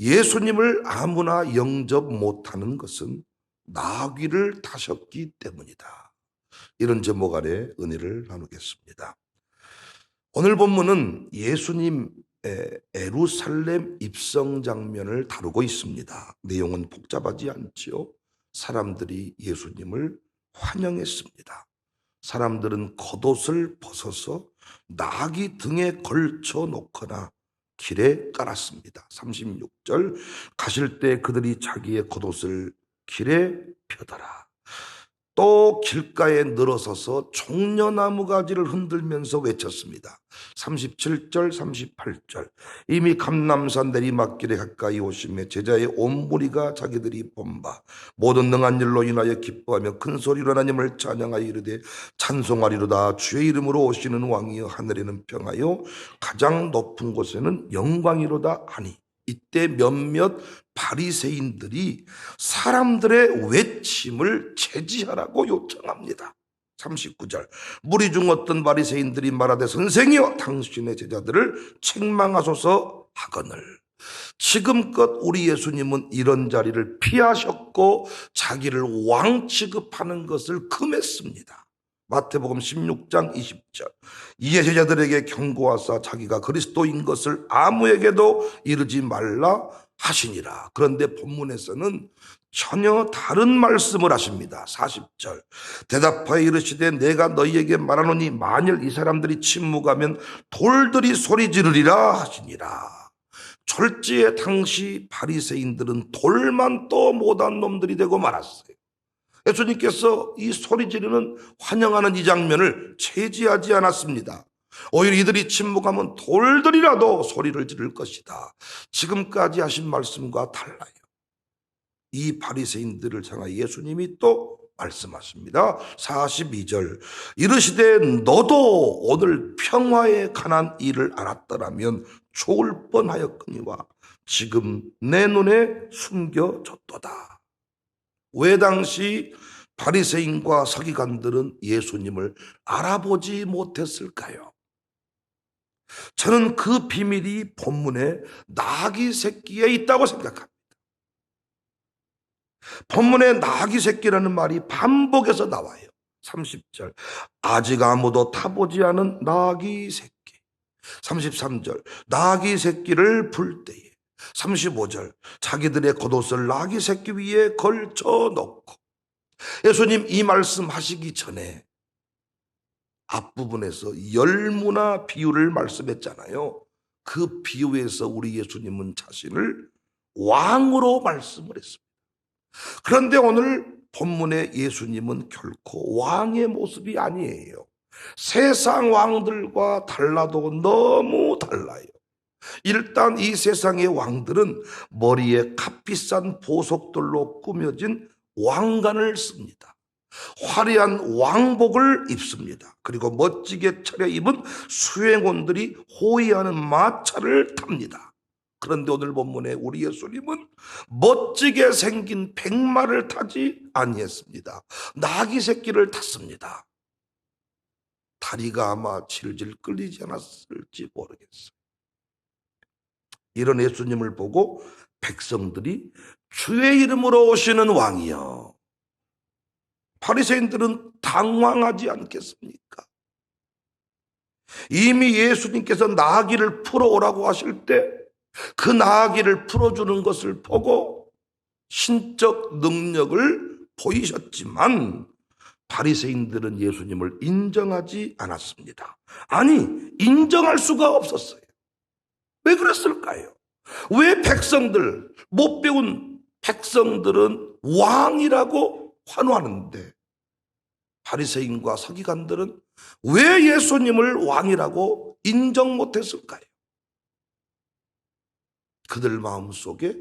예수님을 아무나 영접 못하는 것은 나귀를 타셨기 때문이다. 이런 제목 아래 은혜를 나누겠습니다. 오늘 본문은 예수님의 예루살렘 입성 장면을 다루고 있습니다. 내용은 복잡하지 않지요. 사람들이 예수님을 환영했습니다. 사람들은 겉옷을 벗어서 나귀 등에 걸쳐 놓거나 길에 깔았습니다. 36절, 가실 때 그들이 자기의 겉옷을 길에 펴더라. 또 길가에 늘어서서 종려나무 가지를 흔들면서 외쳤습니다. 37절, 38절, 이미 감람산 내리막길에 가까이 오심에 제자의 온 무리가 자기들이 본 바 모든 능한 일로 인하여 기뻐하며 큰 소리로 하나님을 찬양하여 이르되 찬송하리로다. 주의 이름으로 오시는 왕이여 하늘에는 평하여 가장 높은 곳에는 영광이로다 하니, 이때 몇몇 바리새인들이 사람들의 외침을 제지하라고 요청합니다. 39절, 무리 중 어떤 바리새인들이 말하되 선생이여 당신의 제자들을 책망하소서 하거늘. 지금껏 우리 예수님은 이런 자리를 피하셨고 자기를 왕 취급하는 것을 금했습니다. 마태복음 16장 20절, 이에 제자들에게 경고하사 자기가 그리스도인 것을 아무에게도 이르지 말라 하시니라. 그런데 본문에서는 전혀 다른 말씀을 하십니다. 40절, 대답하여 이르시되 내가 너희에게 말하노니 만일 이 사람들이 침묵하면 돌들이 소리 지르리라 하시니라. 졸지에 당시 바리새인들은 돌만 또 못한 놈들이 되고 말았어요. 예수님께서 이 소리 지르는 환영하는 이 장면을 제지하지 않았습니다. 오히려 이들이 침묵하면 돌들이라도 소리를 지를 것이다. 지금까지 하신 말씀과 달라요. 이 바리새인들을 향하여 예수님이 또 말씀하십니다. 42절, 이르시되 너도 오늘 평화에 관한 일을 알았더라면 좋을 뻔하였거니와 지금 내 눈에 숨겨졌도다. 왜 당시 바리새인과 서기관들은 예수님을 알아보지 못했을까요? 저는 그 비밀이 본문의 나귀 새끼에 있다고 생각합니다. 본문의 나귀 새끼라는 말이 반복해서 나와요. 30절, 아직 아무도 타보지 않은 나귀 새끼. 33절, 나귀 새끼를 불 때에. 35절, 자기들의 겉옷을 나귀 새끼 위에 걸쳐 놓고. 예수님 이 말씀 하시기 전에 앞부분에서 열무나 비유를 말씀했잖아요. 그 비유에서 우리 예수님은 자신을 왕으로 말씀을 했습니다. 그런데 오늘 본문의 예수님은 결코 왕의 모습이 아니에요. 세상 왕들과 달라도 너무 달라요. 일단 이 세상의 왕들은 머리에 값비싼 보석들로 꾸며진 왕관을 씁니다. 화려한 왕복을 입습니다. 그리고 멋지게 차려입은 수행원들이 호위하는 마차를 탑니다. 그런데 오늘 본문에 우리 예수님은 멋지게 생긴 백마를 타지 아니했습니다. 나귀 새끼를 탔습니다. 다리가 아마 질질 끌리지 않았을지 모르겠어요. 이런 예수님을 보고 백성들이 주의 이름으로 오시는 왕이여. 바리새인들은 당황하지 않겠습니까? 이미 예수님께서 나귀를 풀어오라고 하실 때 그 나귀를 풀어주는 것을 보고 신적 능력을 보이셨지만 바리새인들은 예수님을 인정하지 않았습니다. 아니, 인정할 수가 없었어요. 왜 그랬을까요? 왜 백성들, 못 배운 백성들은 왕이라고 환호하는데 바리새인과 서기관들은 왜 예수님을 왕이라고 인정 못했을까요? 그들 마음속에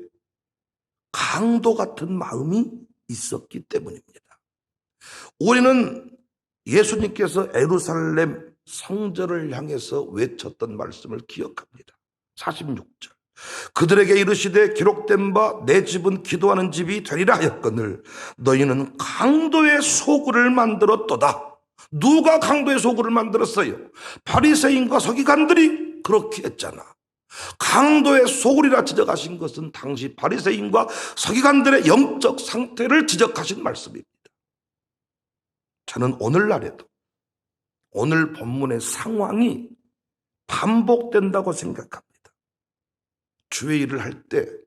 강도 같은 마음이 있었기 때문입니다. 우리는 예수님께서 예루살렘 성전을 향해서 외쳤던 말씀을 기억합니다. 46절, 그들에게 이르시되 기록된 바 내 집은 기도하는 집이 되리라 하였거늘 너희는 강도의 소굴을 만들었도다. 누가 강도의 소굴을 만들었어요? 바리새인과 서기관들이 그렇게 했잖아. 강도의 소굴이라 지적하신 것은 당시 바리새인과 서기관들의 영적 상태를 지적하신 말씀입니다. 저는 오늘날에도 오늘 본문의 상황이 반복된다고 생각합니다. 주의 일을 할 때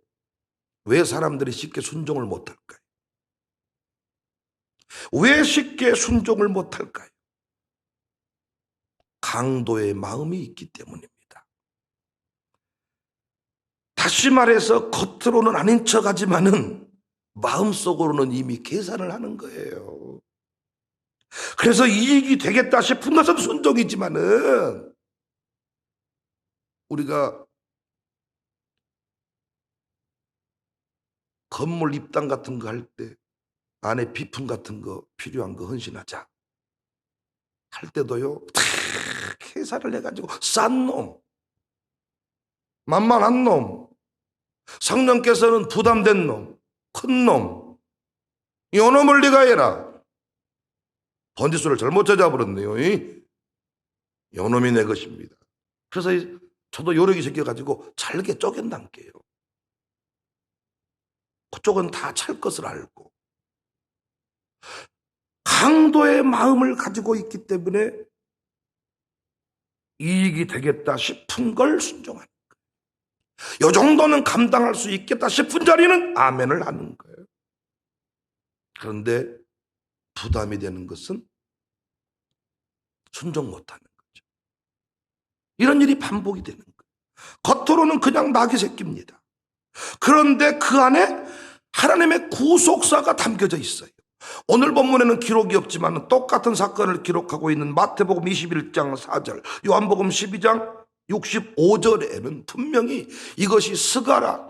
왜 사람들이 쉽게 순종을 못할까요? 왜 쉽게 순종을 못할까요? 강도의 마음이 있기 때문입니다. 다시 말해서 겉으로는 아닌 척하지만은 마음속으로는 이미 계산을 하는 거예요. 그래서 이익이 되겠다 싶은 것은 순종이지만은 우리가 건물 입당 같은 거 할 때 안에 비품 같은 거 필요한 거 헌신하자 할 때도요, 계산을 해가지고 싼 놈, 만만한 놈, 성령께서는 부담된 놈, 큰 놈, 요 놈을 네가 해라. 번지수를 잘못 찾아버렸네요. 요 놈이 내 것입니다. 그래서 저도 요령이 생겨가지고 잘게 쪼갠단게요. 그쪽은 다 찰 것을 알고 강도의 마음을 가지고 있기 때문에 이익이 되겠다 싶은 걸 순종하는 거예요. 이 정도는 감당할 수 있겠다 싶은 자리는 아멘을 하는 거예요. 그런데 부담이 되는 것은 순종 못하는 거죠. 이런 일이 반복이 되는 거예요. 겉으로는 그냥 낙이 새깁니다. 그런데 그 안에 하나님의 구속사가 담겨져 있어요. 오늘 본문에는 기록이 없지만 똑같은 사건을 기록하고 있는 마태복음 21장 4절, 요한복음 12장 65절에는 분명히 이것이 스가랴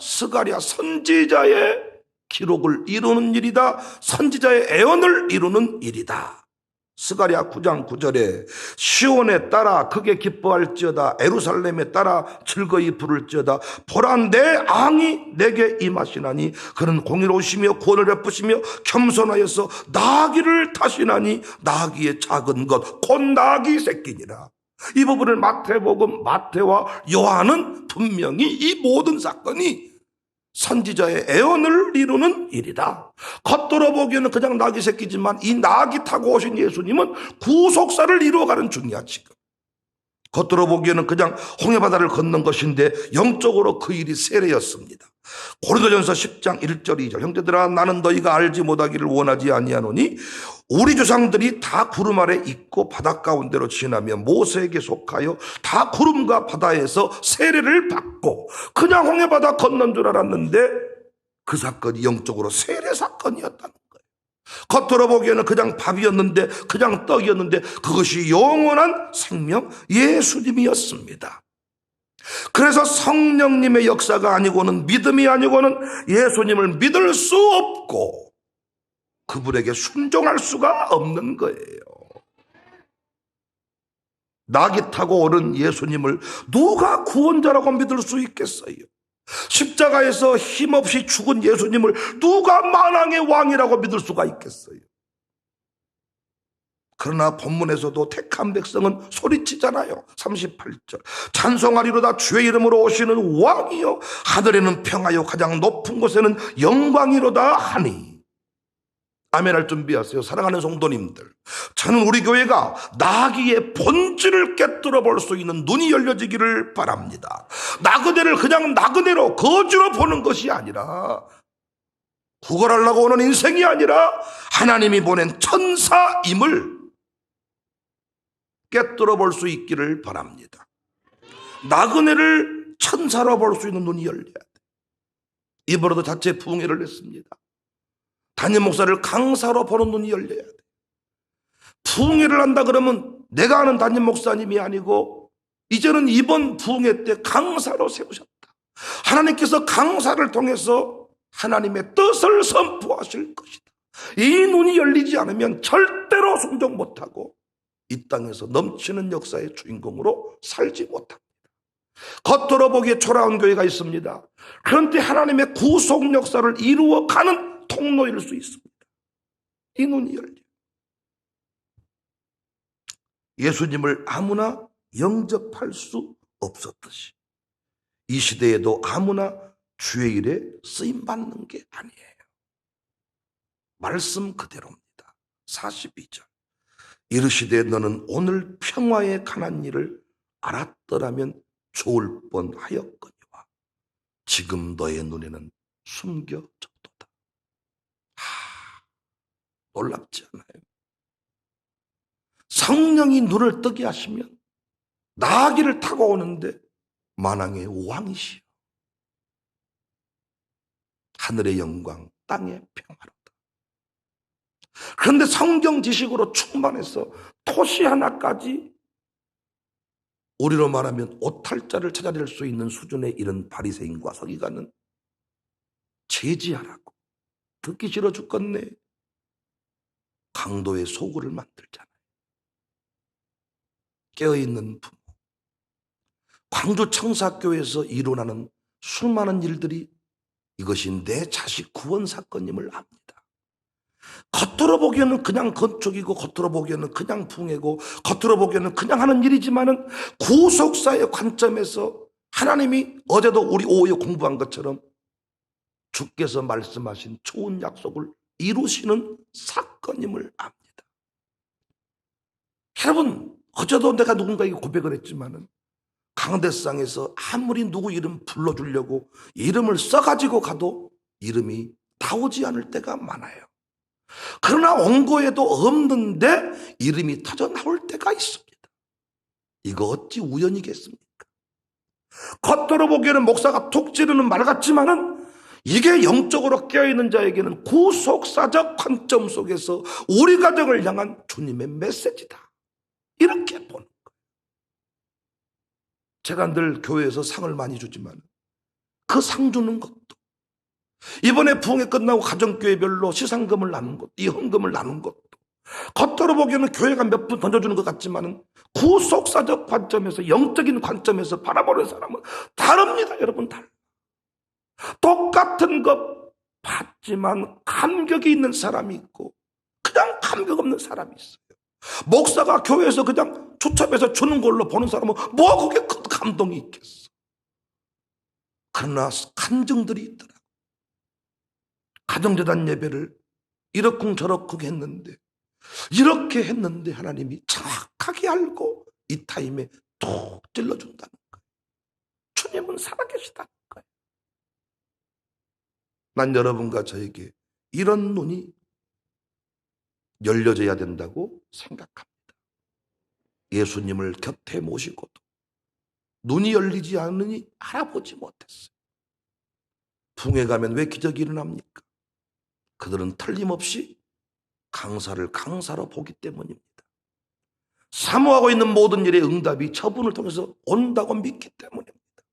선지자의 기록을 이루는 일이다. 선지자의 애언을 이루는 일이다. 스가랴 9장 9절에 시온에 따라 크게 기뻐할지어다, 예루살렘에 따라 즐거이 부를지어다. 보라, 내 앙이 내게 임하시나니 그는 공의로우시며 구원을 베푸시며 겸손하여서 나귀를 타시나니 나귀의 작은 것 곧 나귀 새끼니라. 이 부분을 마태복음, 마태와 요한은 분명히 이 모든 사건이 선지자의 애언을 이루는 일이다. 겉돌아 보기에는 그냥 나귀 새끼지만 이 나귀 타고 오신 예수님은 구속사를 이루어가는 중이야. 지금 겉돌아 보기에는 그냥 홍해바다를 걷는 것인데 영적으로 그 일이 세례였습니다. 고린도전서 10장 1절 2절, 형제들아 나는 너희가 알지 못하기를 원하지 아니하노니 우리 조상들이 다 구름 아래 있고 바다 가운데로 지나며 모세에게 속하여 다 구름과 바다에서 세례를 받고 그냥 홍해바다 건넌 줄 알았는데 그 사건이 영적으로 세례 사건이었다는 거예요. 겉으로 보기에는 그냥 밥이었는데, 그냥 떡이었는데 그것이 영원한 생명 예수님이었습니다. 그래서 성령님의 역사가 아니고는, 믿음이 아니고는 예수님을 믿을 수 없고 그분에게 순종할 수가 없는 거예요. 나귀 타고 오른 예수님을 누가 구원자라고 믿을 수 있겠어요? 십자가에서 힘없이 죽은 예수님을 누가 만왕의 왕이라고 믿을 수가 있겠어요? 그러나 본문에서도 택한 백성은 소리치잖아요. 38절, 찬송하리로다 주의 이름으로 오시는 왕이요 하늘에는 평화요 가장 높은 곳에는 영광이로다 하니. 아멘할 준비하세요. 사랑하는 성도님들, 저는 우리 교회가 나귀의 본질을 깨뜨려 볼 수 있는 눈이 열려지기를 바랍니다. 나그네를 그냥 나그네로 거지로 보는 것이 아니라, 구걸하려고 오는 인생이 아니라 하나님이 보낸 천사임을 깨뜨려 볼 수 있기를 바랍니다. 나그네를 천사로 볼 수 있는 눈이 열려야 돼. 이번에도 자체 부흥회를 했습니다. 담임 목사를 강사로 보는 눈이 열려야 돼. 부흥회를 한다 그러면 내가 아는 담임 목사님이 아니고 이제는 이번 부흥회 때 강사로 세우셨다. 하나님께서 강사를 통해서 하나님의 뜻을 선포하실 것이다. 이 눈이 열리지 않으면 절대로 순종 못하고 이 땅에서 넘치는 역사의 주인공으로 살지 못합니다. 겉으로 보기에 초라한 교회가 있습니다. 그런데 하나님의 구속 역사를 이루어가는 통로일 수 있습니다. 이 눈이 열려. 예수님을 아무나 영접할 수 없었듯이 이 시대에도 아무나 주의 일에 쓰임받는 게 아니에요. 말씀 그대로입니다. 42절. 이르시되 너는 오늘 평화에 관한 일을 알았더라면 좋을 뻔하였거니와 지금 너의 눈에는 숨겨졌도다. 놀랍지 않아요? 성령이 눈을 뜨게 하시면 나귀를 타고 오는데 만왕의 왕이시여, 하늘의 영광, 땅의 평화로다. 그런데 성경 지식으로 충만해서 토시 하나까지 우리로 말하면 오탈자를 찾아낼 수 있는 수준에 이른 바리새인과 서기관은 제지하라고, 듣기 싫어 죽겠네, 강도의 소굴을 만들잖아요. 깨어있는 부모, 광주 청사교회에서 일어나는 수많은 일들이 이것이 내 자식 구원 사건임을 압니다. 겉으로 보기에는 그냥 건축이고 겉으로 보기에는 그냥 풍해고 겉으로 보기에는 그냥 하는 일이지만은 구속사의 관점에서 하나님이 어제도 우리 오후에 공부한 것처럼 주께서 말씀하신 좋은 약속을 이루시는 사건임을 압니다. 여러분, 어제도 내가 누군가에게 고백을 했지만은 강대상에서 아무리 누구 이름 불러주려고 이름을 써가지고 가도 이름이 나오지 않을 때가 많아요. 그러나 원고에도 없는데 이름이 터져 나올 때가 있습니다. 이거 어찌 우연이겠습니까? 겉으로 보기에는 목사가 툭 찌르는 말 같지만은 이게 영적으로 깨어있는 자에게는 구속사적 관점 속에서 우리 가정을 향한 주님의 메시지다, 이렇게 보는 거예요. 제가 늘 교회에서 상을 많이 주지만 그 상 주는 것도, 이번에 부흥회 끝나고 가정교회별로 시상금을 나눈 것도, 이 헌금을 나눈 것도, 겉으로 보기에는 교회가 몇 푼 던져주는 것 같지만은 구속사적 관점에서, 영적인 관점에서 바라보는 사람은 다릅니다. 여러분, 달라. 똑같은 것 받지만 감격이 있는 사람이 있고 그냥 감격 없는 사람이 있어요. 목사가 교회에서 그냥 추첨해서 주는 걸로 보는 사람은 뭐 그게 큰 감동이 있겠어. 그러나 간증들이 있더라. 가정재단 예배를 이러쿵저러쿵 했는데, 이렇게 했는데 하나님이 정확하게 알고 이 타임에 툭 찔러준다는 거예요. 주님은 살아계시다는 거예요. 난 여러분과 저에게 이런 눈이 열려져야 된다고 생각합니다. 예수님을 곁에 모시고도 눈이 열리지 않으니 알아보지 못했어요. 붕에 가면 왜 기적이 일어납니까? 그들은 틀림없이 강사를 강사로 보기 때문입니다. 사모하고 있는 모든 일의 응답이 저분을 통해서 온다고 믿기 때문입니다.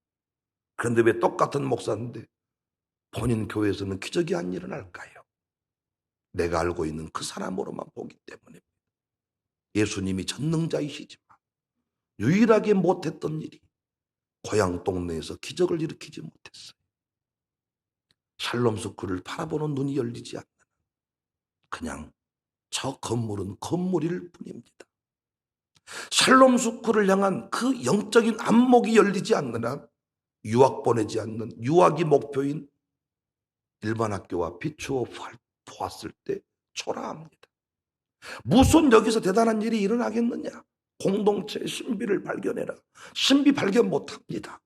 그런데 왜 똑같은 목사인데 본인 교회에서는 기적이 안 일어날까요? 내가 알고 있는 그 사람으로만 보기 때문입니다. 예수님이 전능자이시지만 유일하게 못했던 일이 고향 동네에서 기적을 일으키지 못했어요. 샬롬 스쿨을 바라보는 눈이 열리지 않는, 그냥 저 건물은 건물일 뿐입니다. 샬롬 스쿨을 향한 그 영적인 안목이 열리지 않는 한 유학 보내지 않는, 유학이 목표인 일반 학교와 비추어 보았을 때 초라합니다. 무슨 여기서 대단한 일이 일어나겠느냐? 공동체의 신비를 발견해라. 신비 발견 못합니다.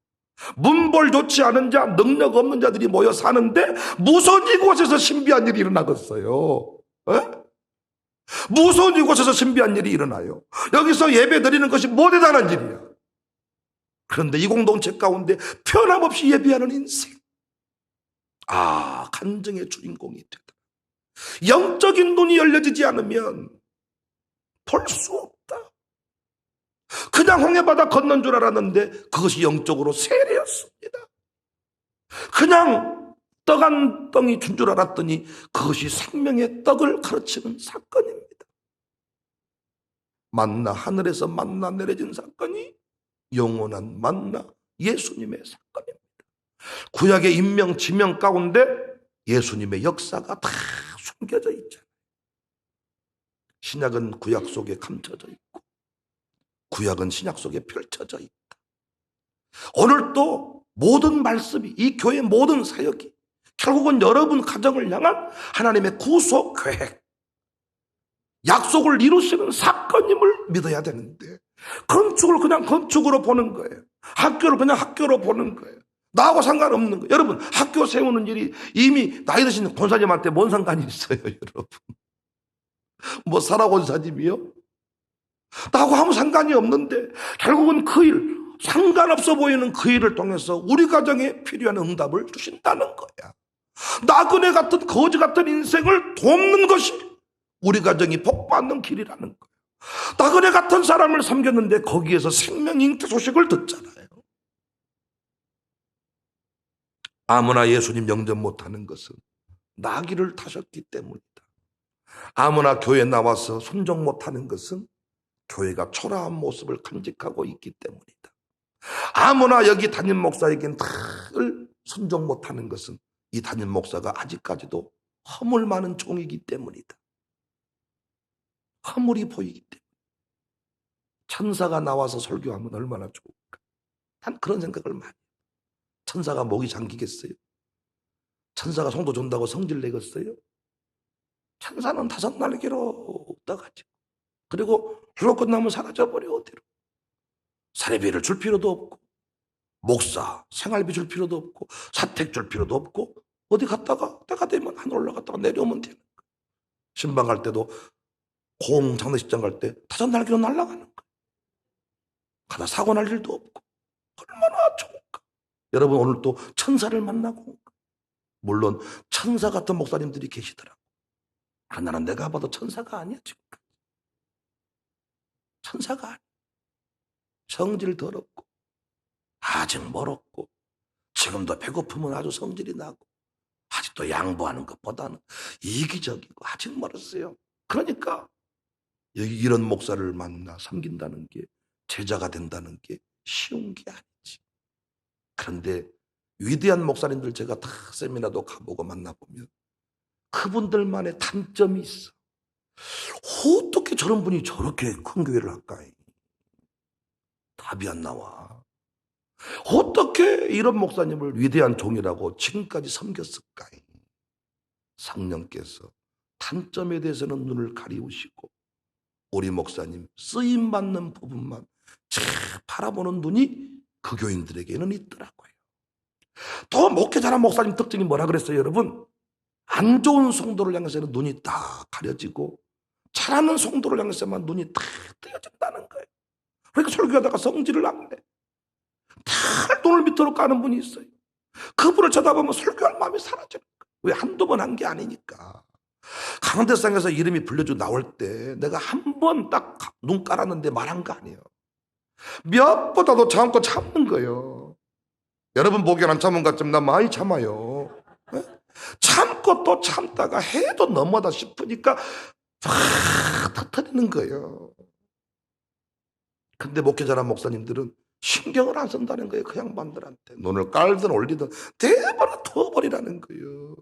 문벌 좋지 않은 자, 능력 없는 자들이 모여 사는데 무슨 이곳에서 신비한 일이 일어나겠어요? 무슨 이곳에서 신비한 일이 일어나요? 여기서 예배 드리는 것이 뭐 대단한 일이야? 그런데 이 공동체 가운데 변함없이 예배하는 인생, 간증의 주인공이 되다. 영적인 눈이 열려지지 않으면 볼 수 없다. 그냥 홍해바다 건넌 줄 알았는데 그것이 영적으로 세례였습니다. 그냥 떡 한 덩이 준 줄 알았더니 그것이 생명의 떡을 가르치는 사건입니다. 만나, 하늘에서 만나 내려진 사건이 영원한 만나 예수님의 사건입니다. 구약의 인명, 지명 가운데 예수님의 역사가 다 숨겨져 있잖아요. 신약은 구약 속에 감춰져 있고 구약은 신약 속에 펼쳐져 있다. 오늘 또 모든 말씀이, 이 교회의 모든 사역이 결국은 여러분 가정을 향한 하나님의 구속 계획, 약속을 이루시는 사건임을 믿어야 되는데, 건축을 그냥 건축으로 보는 거예요. 학교를 그냥 학교로 보는 거예요. 나하고 상관없는 거예요. 여러분, 학교 세우는 일이 이미 나이 드신 권사님한테 뭔 상관이 있어요, 여러분? 뭐 사라 권사님이요? 나하고 아무 상관이 없는데 결국은 그 일, 상관없어 보이는 그 일을 통해서 우리 가정에 필요한 응답을 주신다는 거야. 나그네 같은 거지 같은 인생을 돕는 것이 우리 가정이 복받는 길이라는 거예요. 나그네 같은 사람을 섬겼는데 거기에서 생명 잉태 소식을 듣잖아요. 아무나 예수님 영접 못하는 것은 나귀를 타셨기 때문이다. 아무나 교회 나와서 순종 못하는 것은 교회가 초라한 모습을 간직하고 있기 때문이다. 아무나 여기 담임 목사에겐 늘 순종 못하는 것은 이 담임 목사가 아직까지도 허물 많은 종이기 때문이다. 허물이 보이기 때문에. 천사가 나와서 설교하면 얼마나 좋을까. 난 그런 생각을 많이 해요. 천사가 목이 잠기겠어요? 천사가 성도 준다고 성질 내겠어요? 천사는 5날개로 떠가지고, 그리고 흘러 끝나면 사라져버려. 어디로? 사례비를 줄 필요도 없고, 목사 생활비 줄 필요도 없고, 사택 줄 필요도 없고, 어디 갔다가 때가 되면 하늘 올라갔다가 내려오면 되는 거예요. 신방 갈 때도 공 장례식장 갈 때 5날개로 날아가는 거예요. 가다 사고 날 일도 없고, 얼마나 좋을까. 여러분, 오늘 또 천사를 만나고 온 거예요. 물론 천사 같은 목사님들이 계시더라고. 나는 내가 봐도 천사가 아니야. 지금까지 천사가 아니야. 성질 더럽고 아직 멀었고, 지금도 배고프면 아주 성질이 나고, 아직도 양보하는 것보다는 이기적이고 아직 멀었어요. 그러니까 여기 이런 목사를 만나 섬긴다는 게, 제자가 된다는 게 쉬운 게 아니지. 그런데 위대한 목사님들 제가 다 세미나도 가보고 만나보면 그분들만의 단점이 있어. 어떻게 저런 분이 저렇게 큰 교회를 할까? 답이 안 나와. 어떻게 이런 목사님을 위대한 종이라고 지금까지 섬겼을까? 성령께서 단점에 대해서는 눈을 가리우시고, 우리 목사님 쓰임받는 부분만 잘 바라보는 눈이 그 교인들에게는 있더라고요. 또 목회 잘한 목사님 특징이 뭐라 그랬어요, 여러분? 안 좋은 성도를 향해서는 눈이 다 가려지고, 잘하는 성도를 향해서만 눈이 다 뜨여진다는 거예요. 그러니까 설교하다가 성질을 안 내. 다 눈을 밑으로 까는 분이 있어요. 그분을 쳐다보면 설교할 마음이 사라지는 거예요. 왜? 한두 번 한 게 아니니까. 강대상에서 이름이 불려주고 나올 때 내가 한 번 딱 눈 깔았는데 말한 거 아니에요. 몇 번도 참고 참는 거예요. 여러분 보기엔 안 참은 것 같지만 나 많이 참아요. 네? 참고 또 참다가 해도 너무하다 싶으니까 팍 터뜨리는 거예요. 근데 목회 잘한 목사님들은 신경을 안 쓴다는 거예요. 그 양반들한테 눈을 깔든 올리든 대버려 터버리라는 거예요.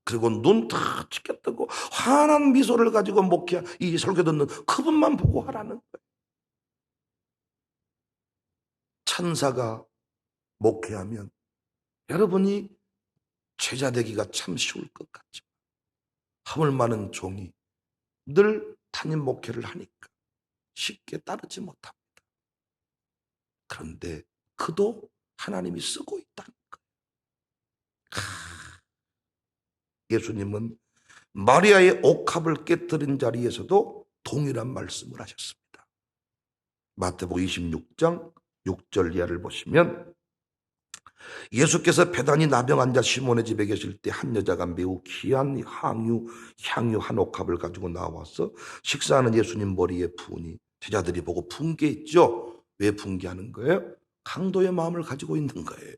그리고 눈 다 치켜뜨고 환한 미소를 가지고 목회, 이 설교 듣는 그분만 보고 하라는 거예요. 천사가 목회하면 여러분이 제자 되기가 참 쉬울 것 같지만, 허물 많은 종이 늘 담임 목회를 하니까 쉽게 따르지 못합니다. 그런데 그도 하나님이 쓰고 있다는 거예요. 예수님은 마리아의 옥합을 깨뜨린 자리에서도 동일한 말씀을 하셨습니다. 마태복음 26장 6절 이하를 보시면, 예수께서 베다니 나병 환자 시몬의 집에 계실 때 한 여자가 매우 귀한 향유 한 옥합을 가지고 나와서 식사하는 예수님 머리에 부으니 제자들이 보고 분개했죠. 왜 분개하는 거예요? 강도의 마음을 가지고 있는 거예요.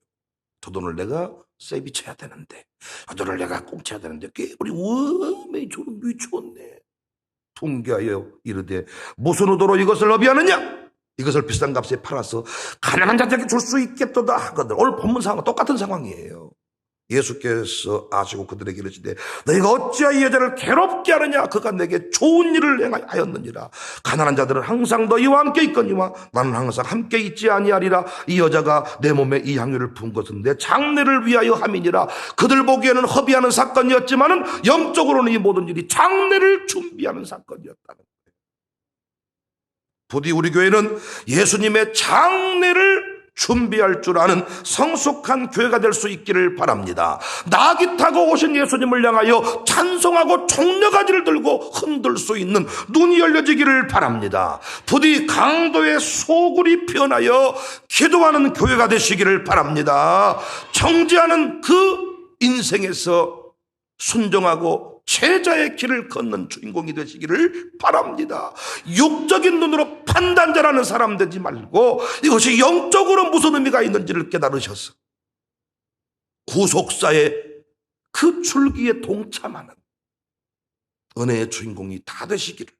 저 돈을 내가 세비쳐야 되는데, 저 돈을 내가 꽁쳐야 되는데, 우리 웜에 저는 미쳤네. 분개하여 이르되 무슨 의도로 이것을 어비하느냐? 이것을 비싼 값에 팔아서 가난한 자들에게 줄 수 있겠도다 하거든. 오늘 본문 상황과 똑같은 상황이에요. 예수께서 아시고 그들에게 이르시되 너희가 어찌하여 이 여자를 괴롭게 하느냐? 그가 내게 좋은 일을 행하였느니라. 가난한 자들은 항상 너희와 함께 있거니와 나는 항상 함께 있지 아니하리라. 이 여자가 내 몸에 이 향유를 부은 것은 내 장례를 위하여 함이니라. 그들 보기에는 허비하는 사건이었지만은 영적으로는 이 모든 일이 장례를 준비하는 사건이었다는 거예요. 부디 우리 교회는 예수님의 장례를 준비할 줄 아는 성숙한 교회가 될 수 있기를 바랍니다. 나귀 타고 오신 예수님을 향하여 찬송하고 총려가지를 들고 흔들 수 있는 눈이 열려지기를 바랍니다. 부디 강도의 소굴이 피어나여 기도하는 교회가 되시기를 바랍니다. 정죄하는 그 인생에서 순종하고 제자의 길을 걷는 주인공이 되시기를 바랍니다. 육적인 눈으로 판단자라는 사람 되지 말고 이것이 영적으로 무슨 의미가 있는지를 깨달으셔서 구속사의 그 줄기에 동참하는 은혜의 주인공이 다 되시기를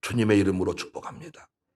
주님의 이름으로 축복합니다.